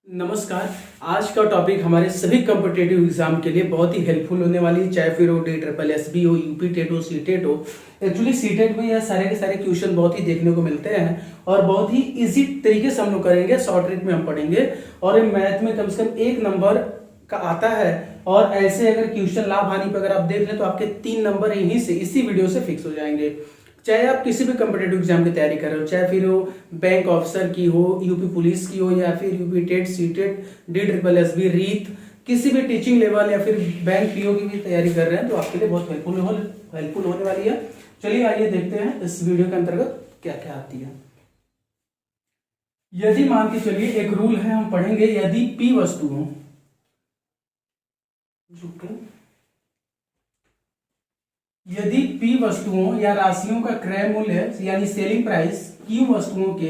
नमस्कार। आज का टॉपिक हमारे सभी कॉम्पिटिटिव एग्जाम के लिए बहुत ही हेल्पफुल होने वाली है, चाहे फिर वो DSSB हो, यूपी टेट हो, सीटेट हो। एक्चुअली सीटेट में यह सारे के सारे क्वेश्चन बहुत ही देखने को मिलते हैं और बहुत ही इजी तरीके से हम लोग करेंगे, शॉर्ट ट्रिक में हम पढ़ेंगे और मैथ में कम से कम 1 नंबर का आता है। और ऐसे अगर क्वेश्चन लाभ हानि पर अगर आप देख लें तो आपके 3 नंबर यहीं से इसी वीडियो से फिक्स हो जाएंगे। चाहे आप किसी भी कॉम्पिटेटिव एग्जाम की तैयारी कर रहे हो, चाहे फिर वो बैंक ऑफिसर की हो, यूपी पुलिस की हो, या फिर यूपी टेट, सीटेट, DSSB, रीत, किसी भी टीचिंग लेवल या फिर बैंक पीओ की भी तैयारी कर रहे हैं तो आपके लिए बहुत हेल्पफुल होने वाली है। चलिए आइए देखते हैं इस वीडियो के अंतर्गत क्या क्या आती है। यदि मान के चलिए एक रूल है, हम पढ़ेंगे, यदि P वस्तुओं यदि P वस्तुओं या राशियों का क्रय मूल्य यानी सेलिंग प्राइस Q वस्तुओं के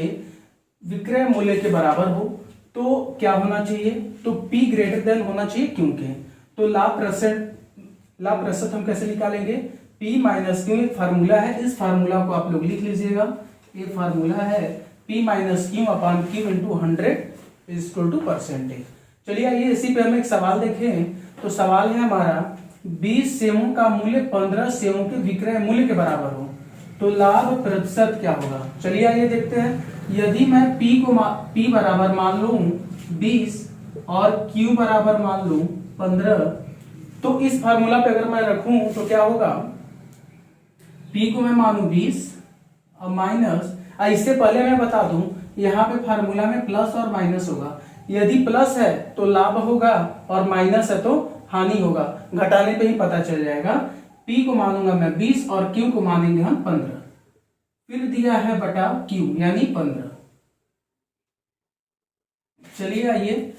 विक्रय मूल्य के बराबर हो तो क्या होना चाहिए? तो P ग्रेटर देन होना चाहिए Q के। तो लाभ प्रतिशत हम कैसे निकालेंगे? P माइनस Q एक फार्मूला है, इस फार्मूला को आप लोग लिख लीजिएगा। ये फार्मूला है P minus Q upon Q into 100 equal to percentage. चलिए आइए इसी पे हम एक सवाल देखें। तो सवाल है हमारा 20 सेवों का मूल्य 15 सेवों के विक्रय मूल्य के बराबर हो तो लाभ प्रतिशत क्या होगा? चलिए आइए देखते हैं। यदि मैं P बराबर मान लूं 20 और Q बराबर मान लूं 15 तो इस फार्मूला पे अगर मैं रखूं तो क्या होगा? P को मैं मानूं 20 और माइनस, इससे पहले मैं बता दूं यहाँ पे फार्मूला में प्लस और माइनस होगा। यदि प्लस है तो लाभ होगा और माइनस है तो हानि होगा, घटाने पे ही पता चल जाएगा। P को मानूंगा मैं 20 और Q को मानेंगे हम 15। फिर दिया है बटा Q यानी 15। चलिए आइए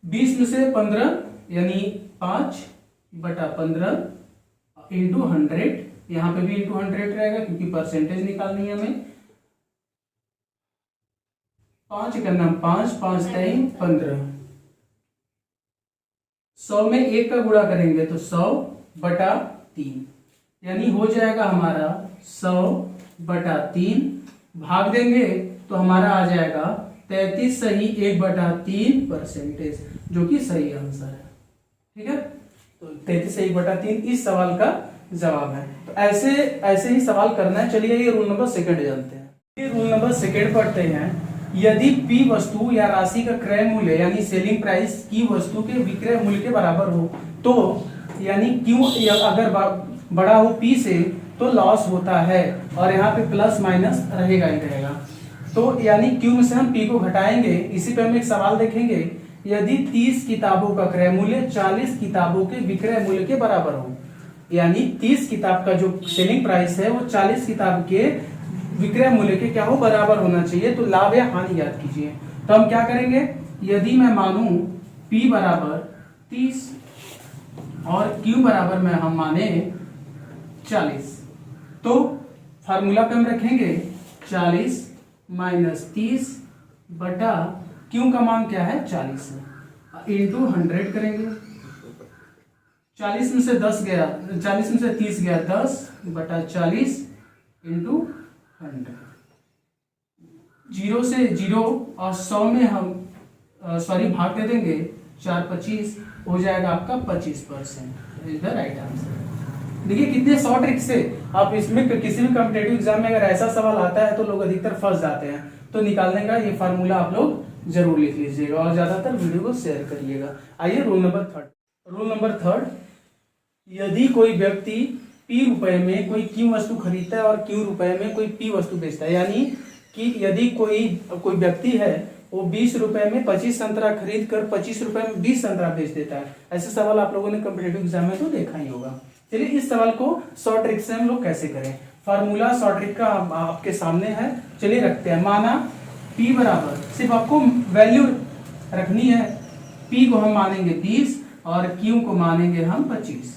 20 में से 15 यानी 5 बटा 15 इंटू 100, यहां पे भी इंटू 100 रहेगा क्योंकि परसेंटेज निकालनी है हमें। 5 करना 5 5 3 15, 100 में 1 का गुणा करेंगे तो 100 बटा 3 यानी हो जाएगा हमारा 100 बटा 3। भाग देंगे तो हमारा आ जाएगा 33 सही 1 बटा 3 परसेंटेज, जो कि सही आंसर है। ठीक है, तो 33 सही 1 बटा 3 इस सवाल का जवाब है। तो ऐसे ही सवाल करना है। चलिए ये रूल नंबर 2 जानते हैं। ये रूल नंबर 2 पढ़ते हैं। यदि P वस्तु या राशि का क्रय मूल्य यानी सेलिंग प्राइस Q वस्तु के विक्रय मूल्य के बराबर हो तो यानी Q अगर बड़ा हो P से तो लॉस होता है और यहाँ पे प्लस माइनस रहेगा ही रहेगा। तो यानी Q में से हम P को घटाएंगे। इसी पे हम एक सवाल देखेंगे। यदि 30 किताबों का क्रय मूल्य 40 किताबों के विक्रय मूल्य के बराबर हो, यानी 30 किताब का जो सेलिंग प्राइस है वो 40 किताब के विक्रय मूल्य के क्या हो? बराबर होना चाहिए। तो लाभ या हानि याद कीजिए। तो हम क्या करेंगे? यदि मैं मानूं P बराबर 30 और Q बराबर में हम माने 40 तो फार्मूला पे हम रखेंगे 40 माइनस 30 बटा Q का मान क्या है? 40 है इंटू 100 करेंगे। 40 में से 10 गया, 40 में से 30 गया 10 बटा 40 इंटू 100। 0 से 0 और 100 में हम भाग दे देंगे। 4 25 हो जाएगा आपका 25%। Is the right answer. देखिए कितने शॉर्ट ट्रिक से आप इसमें किसी भी कॉम्पिटेटिव एग्जाम में अगर ऐसा सवाल आता है तो लोग अधिकतर फंस जाते हैं। तो निकालने का ये फार्मूला आप लोग जरूर लिख लीजिएगा और ज्यादातर वीडियो को शेयर करिएगा। आइए रूल नंबर 3। यदि कोई व्यक्ति P रुपए में कोई Q वस्तु खरीदता है और Q रुपए में कोई P वस्तु बेचता है, यानी कि यदि कोई व्यक्ति है वो 20 रुपए में 25 संतरा खरीद कर 25 रुपए में 20 संतरा बेच देता है। ऐसे सवाल आप लोगों ने कॉम्पिटेटिव एग्जाम में तो देखा ही होगा। चलिए इस सवाल को शॉर्ट ट्रिक से हम लोग कैसे करें? फार्मूला शॉर्ट ट्रिक का आपके सामने है। चलिए रखते हैं। माना P बराबर, सिर्फ आपको वैल्यू रखनी है। P को हम मानेंगे 20 और Q को मानेंगे हम 25।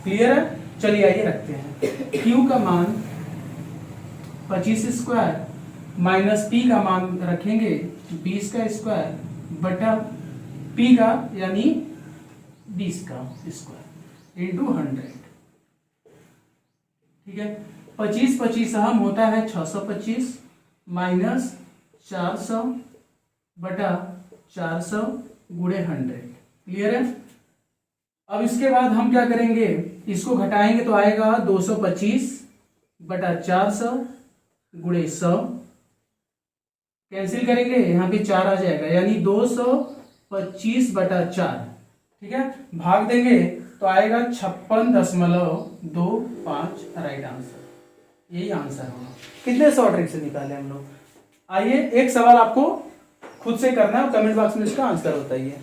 क्लियर है? चलिए आइए रखते हैं। Q का मान 25 स्क्वायर माइनस P का मान रखेंगे 20 का स्क्वायर बटा P का यानी 20 का स्क्वायर इंटू 100। ठीक है, 25 25 हम होता है 625 माइनस 400 बटा 400 गुणे 100। क्लियर है। अब इसके बाद हम क्या करेंगे, इसको घटाएंगे तो आएगा 225 बटा 400 गुणे 100। कैंसिल करेंगे, यहाँ पे 4 आ जाएगा, यानी 225 बटा 4। ठीक है, भाग देंगे तो आएगा 56.25। राइट आंसर, यही आंसर होगा। कितने शॉर्ट ट्रिक से निकाले हम लोग। आइए एक सवाल आपको खुद से करना है, कमेंट बॉक्स में इसका आंसर बताइए।